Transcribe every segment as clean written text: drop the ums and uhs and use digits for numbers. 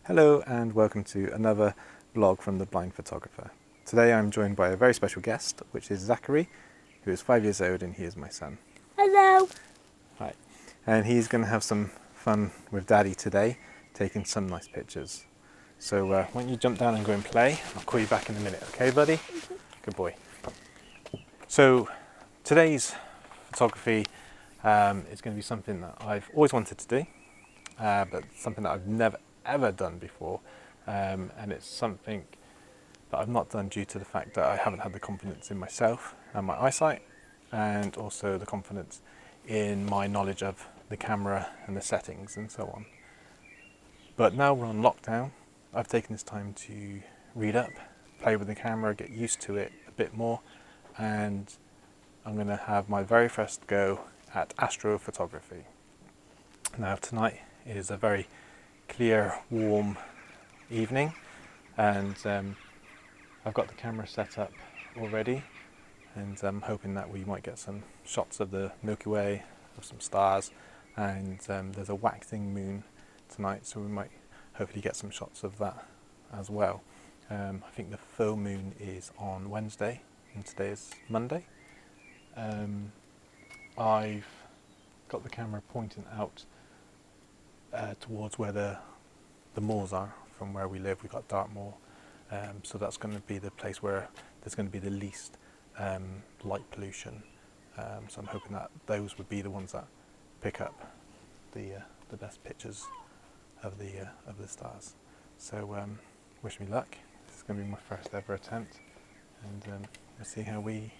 Hello and welcome to another vlog from The Blind Photographer. Today I'm joined by a very special guest, which is Zachary, who is 5 years old and he is my son. Hello. Hi. And he's going to have some fun with Daddy today, taking some nice pictures. So why don't you jump down and go and play? I'll call you back in a minute, okay buddy? Mm-hmm. Good boy. So today's photography is going to be something that I've always wanted to do, but something that I've never ever done before, and it's something that I've not done due to the fact that I haven't had the confidence in myself and my eyesight, and also the confidence in my knowledge of the camera and the settings and so on. But now we're on lockdown, I've taken this time to read up, play with the camera, get used to it a bit more, and I'm going to have my very first go at astrophotography. Now tonight is a very clear, warm evening, and I've got the camera set up already, and I'm hoping that we might get some shots of the Milky Way, of some stars, and there's a waxing moon tonight, so we might hopefully get some shots of that as well. I think the full moon is on Wednesday, and today is Monday. I've got the camera pointing out towards where the moors are from where we live. We've got Dartmoor, so that's going to be the place where there's going to be the least light pollution. So I'm hoping that those would be the ones that pick up the best pictures of the stars. So wish me luck. This is going to be my first ever attempt, and we'll see how we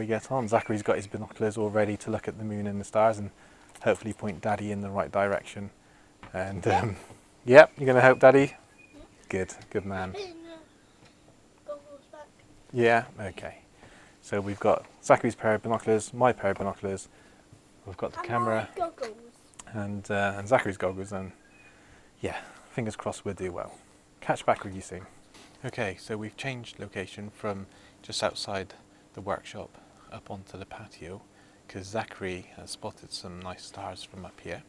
get on. Zachary's got his binoculars all ready to look at the moon and the stars, and hopefully point Daddy in the right direction. And yep, you're going to help Daddy? Good man. Yeah, okay. So we've got Zachary's pair of binoculars, my pair of binoculars, we've got the camera, and Zachary's goggles, and yeah, fingers crossed we'll do well. Catch back with you soon. Okay, so we've changed location from just outside the workshop up onto the patio, because Zachary has spotted some nice stars from up here.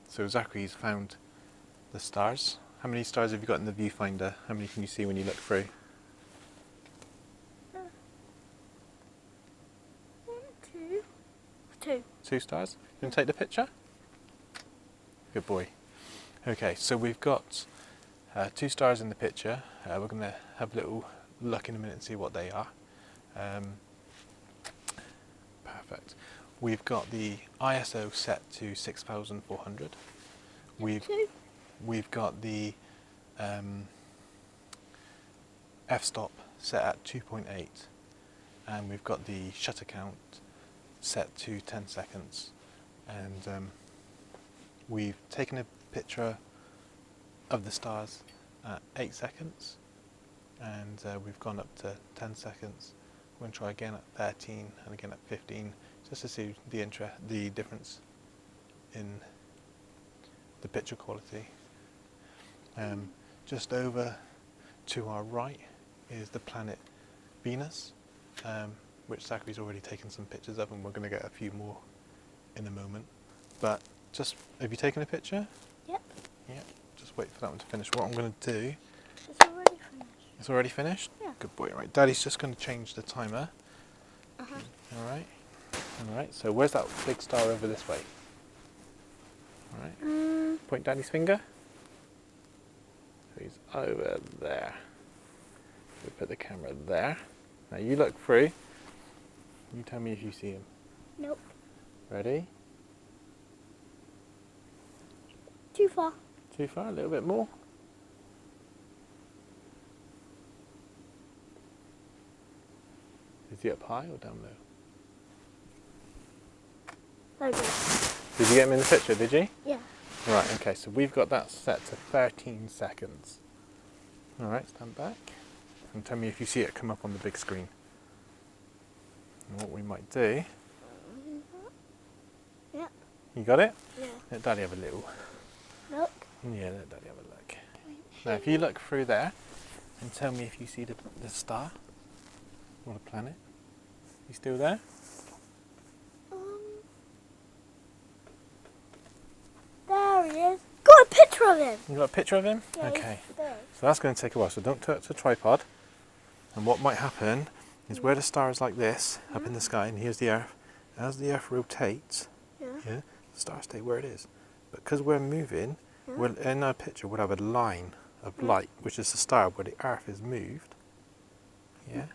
So Zachary's found the stars. How many stars have you got in the viewfinder? How many can you see when you look through? 1, 2, 2. 2 stars? You want to take the picture? Good boy. Okay, so we've got 2 stars in the picture. We're going to have a little look in a minute and see what they are. Perfect. We've got the ISO set to 6400. We've got the f-stop set at 2.8, and we've got the shutter count set to 10 seconds. And we've taken a picture of the stars at 8 seconds, and we've gone up to 10 seconds. We're going to try again at 13 and again at 15, just to see the difference in the picture quality. Just over to our right is the planet Venus, which Zachary's already taken some pictures of, and we're going to get a few more in a moment. But have you taken a picture? Yep. Yep. Just wait for that one to finish. What I'm going to do... It's already finished. It's already finished? Yeah. Good boy. Right, Daddy's just going to change the timer. Uh-huh. Alright, so where's that big star over this way? Alright, point Daddy's finger. So he's over there. We put the camera there. Now you look through. You tell me if you see him. Nope. Ready? Too far. Too far? A little bit more? Is he up high or down low? There we go. Did you get him in the picture, did you? Yeah. Right, okay, so we've got that set to 13 seconds. Alright, stand back and tell me if you see it come up on the big screen. And what we might do... Yep. You got it? Yeah. Let Daddy have a little... Look. Yeah, let Daddy have a look. Now if you look through there and tell me if you see the star or the planet. You still there? There he is. Got a picture of him. You got a picture of him? Yeah, Okay. he's there. So that's going to take a while. So don't touch the tripod. And what might happen is where the star is like this, up in the sky, and here's the Earth. As the Earth rotates, Yeah. the stars stay where it is. But because we're moving, we'll, in our picture, we'll have a line of light, which is the star where the Earth is moved. Yeah.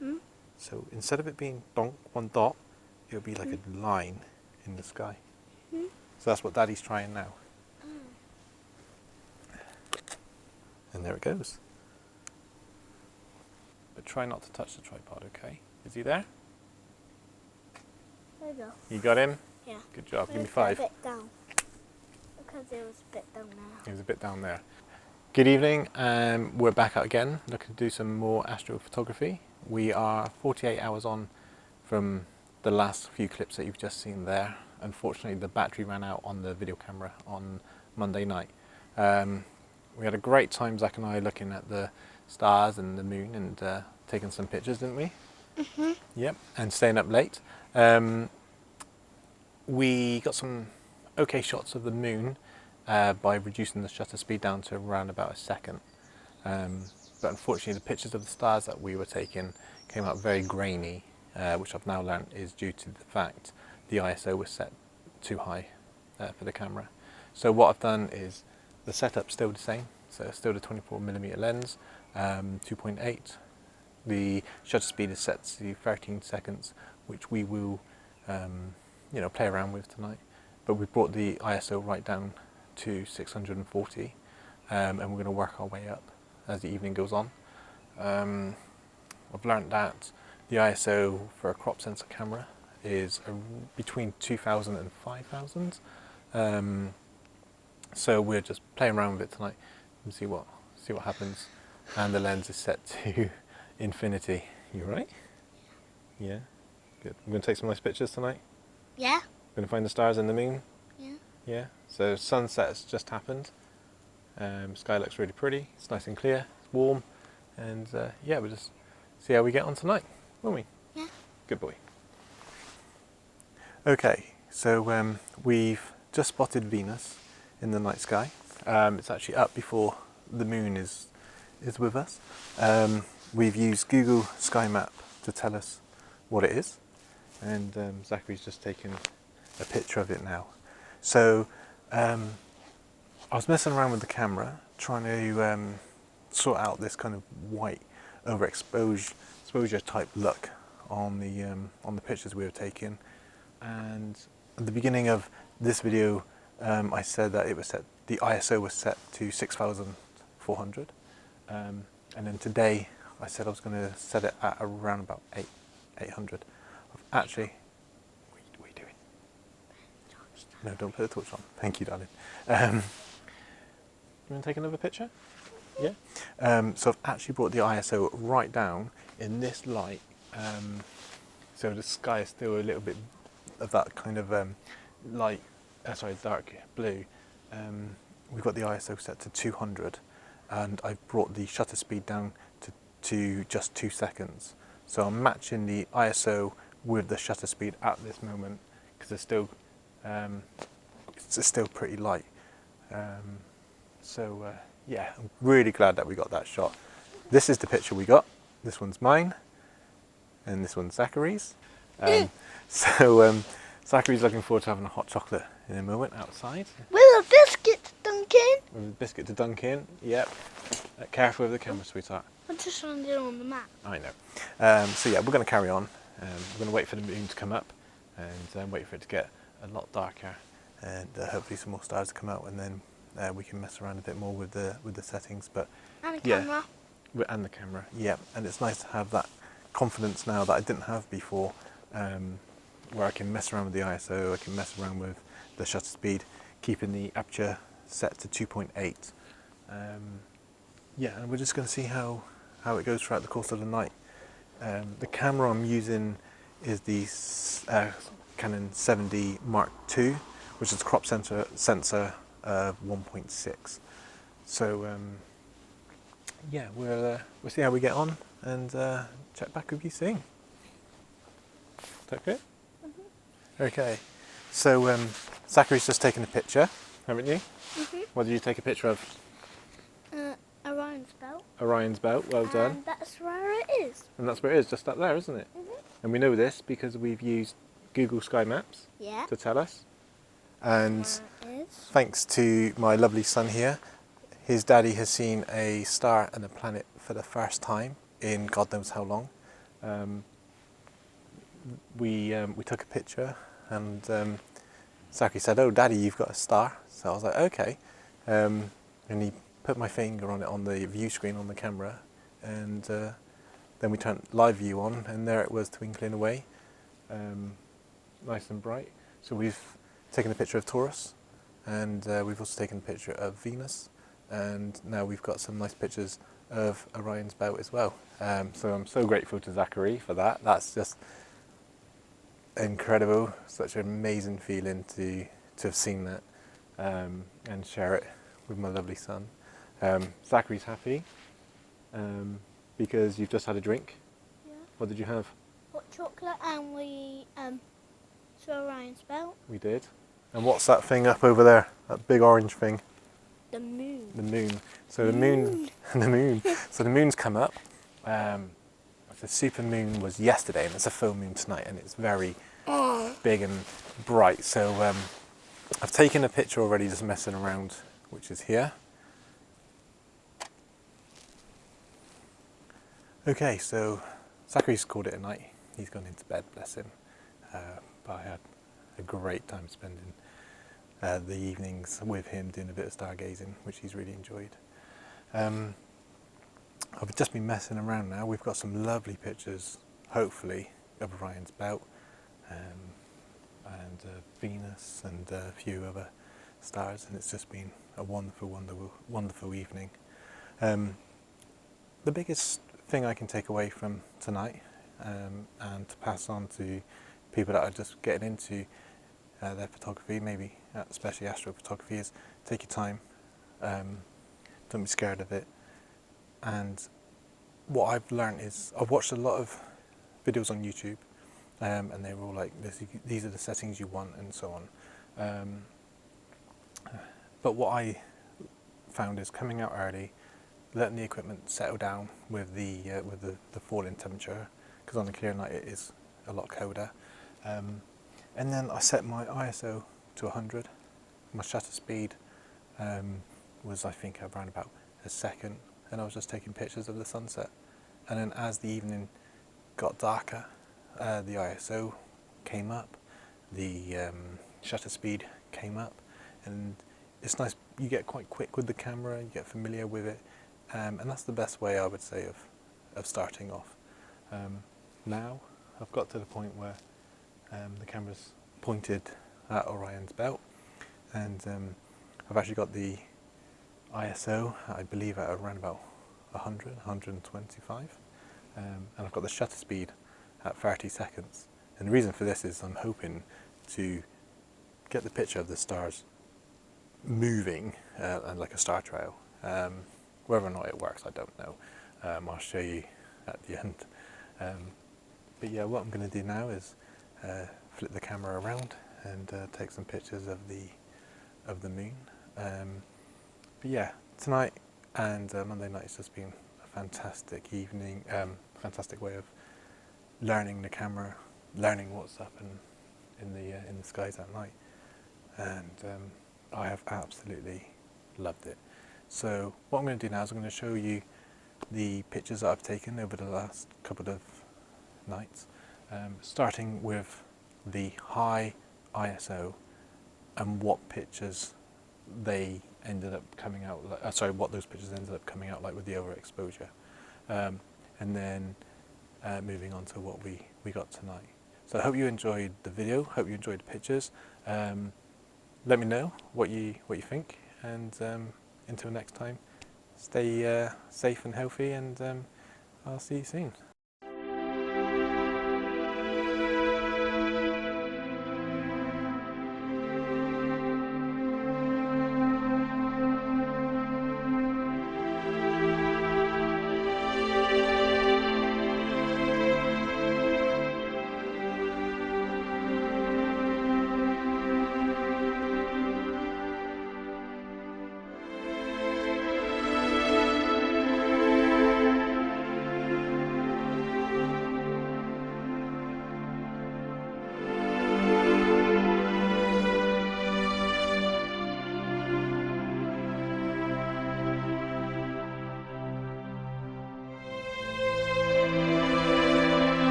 So instead of it being one dot, it'll be like a line in the sky. So that's what Daddy's trying now. And there it goes. But try not to touch the tripod, okay? Is he there? There you go. You got him? Yeah. Good job. Give me Let's 5. get a bit down. Because it was a bit down there. He was a bit down there. Good evening. We're back out again, looking to do some more astrophotography. We are 48 hours on from the last few clips that you've just seen there. Unfortunately, the battery ran out on the video camera on Monday night. We had a great time, Zach and I, looking at the stars and the moon and taking some pictures, didn't we? Yep, and staying up late. We got some okay shots of the moon by reducing the shutter speed down to around about a second. But unfortunately, the pictures of the stars that we were taking came out very grainy, which I've now learned is due to the fact the ISO was set too high for the camera. So what I've done is the setup's still the same, so it's still the 24mm lens, 2.8. The shutter speed is set to 13 seconds, which we will play around with tonight. But we brought the ISO right down to 640, and we're going to work our way up as the evening goes on. I've learned that the ISO for a crop sensor camera is between 2000 and 5000. So we're just playing around with it tonight and see what happens. And the lens is set to infinity. You right? Yeah. Good. We're going to take some nice pictures tonight. Yeah. We're going to find the stars and the moon. Yeah. Yeah. So sunset has just happened. Sky looks really pretty. It's nice and clear. It's warm, and yeah, we'll just see how we get on tonight, won't we? Yeah. Good boy. Okay. So we've just spotted Venus in the night sky. It's actually up before the moon is with us. We've used Google Sky Map to tell us what it is, and Zachary's just taken a picture of it now. So I was messing around with the camera, trying to sort out this kind of white exposure type look on the pictures we were taking. And at the beginning of this video, I said that the ISO was set to 6400, and then today I said I was going to set it at around about 800. Actually, what are you doing? No, don't put the torch on. Thank you, darling. You want to take another picture? Yeah. So I've actually brought the ISO right down in this light, so the sky is still a little bit of that kind of dark blue. We've got the ISO set to 200, and I've brought the shutter speed down to just 2 seconds. So I'm matching the ISO with the shutter speed at this moment because it's still pretty light. Yeah, I'm really glad that we got that shot. This is the picture we got. This one's mine, and this one's Zachary's. Zachary's looking forward to having a hot chocolate in a moment outside. With a biscuit to dunk in. With a biscuit to dunk in. Yep. Careful with the camera, sweetheart. I just landed it on the map. I know. So yeah, we're going to carry on. We're going to wait for the moon to come up and wait for it to get a lot darker, and hopefully some more stars to come out, and then we can mess around a bit more with the settings. But And the camera. And the camera. Yeah, and it's nice to have that confidence now that I didn't have before, where I can mess around with the ISO, I can mess around with the shutter speed, keeping the aperture set to 2.8. Yeah, and we're just going to see how it goes throughout the course of the night. The camera I'm using is the Canon 7D Mark II, which is a crop sensor of 1.6. So yeah, we'll see how we get on and check back with you soon. Is that good? Mm-hmm. Okay, so Zachary's just taken a picture, haven't you? Mm-hmm. What did you take a picture of? Orion's belt. Well done. And that's where it is. And that's where it is, just up there, isn't it? And we know this because we've used Google Sky Maps Yeah. to tell us. And Where it is. thanks to my lovely son here, his daddy has seen a star and a planet for the first time in God knows how long. We took a picture, and Zachary said, "Oh, Daddy, you've got a star." So I was like, "Okay," and he put my finger on it on the view screen on the camera, and then we turned live view on, and there it was twinkling away, nice and bright. So we've taken a picture of Taurus, and we've also taken a picture of Venus, and now we've got some nice pictures of Orion's belt as well. So I'm so grateful to Zachary for that. That's just incredible, such an amazing feeling to have seen that and share it with my lovely son. Zachary's happy because you've just had a drink. Yeah. What did you have? Hot chocolate, and we saw Orion's belt. We did. And what's that thing up over there? That big orange thing? The moon. The moon. So the moon, the moon. So the moon's come up. The super moon was yesterday, and it's a full moon tonight, and it's very big and bright. So I've taken a picture already, just messing around, which is here. Okay, so Zachary's called it a night. He's gone into bed, bless him. But I had a great time spending the evenings with him doing a bit of stargazing, which he's really enjoyed. I've just been messing around now. We've got some lovely pictures, hopefully, of Orion's belt and Venus and a few other stars, and it's just been a wonderful, wonderful, wonderful evening. The biggest thing I can take away from tonight and to pass on to people that are just getting into their photography, maybe especially astrophotography, is take your time, don't be scared of it. And what I've learned is, I've watched a lot of videos on YouTube and they were all like, these are the settings you want and so on. But what I found is coming out early, letting the equipment settle down with the fall in temperature, because on a clear night it is a lot colder. And then I set my ISO to 100. My shutter speed was, I think, around about a second, and I was just taking pictures of the sunset. And then as the evening got darker, the ISO came up, the shutter speed came up, and it's nice, you get quite quick with the camera, you get familiar with it, and that's the best way, I would say, of starting off. Now I've got to the point where the camera's pointed at Orion's belt, and I've actually got the ISO, I believe, at around about 100, 125, and I've got the shutter speed at 30 seconds. And the reason for this is I'm hoping to get the picture of the stars moving like a star trail. Whether or not it works, I don't know. I'll show you at the end. But yeah, what I'm going to do now is flip the camera around and take some pictures of the moon. But yeah, tonight and Monday night has just been a fantastic evening, fantastic way of learning the camera, learning what's up in the skies at night, and I have absolutely loved it. So what I'm going to do now is I'm going to show you the pictures that I've taken over the last couple of nights, starting with the high ISO and what pictures they ended up coming out like, what those pictures ended up coming out like with the overexposure, and then moving on to what we got tonight. So I hope you enjoyed the video, hope you enjoyed the pictures. Let me know what you think, and until next time, stay safe and healthy, and I'll see you soon.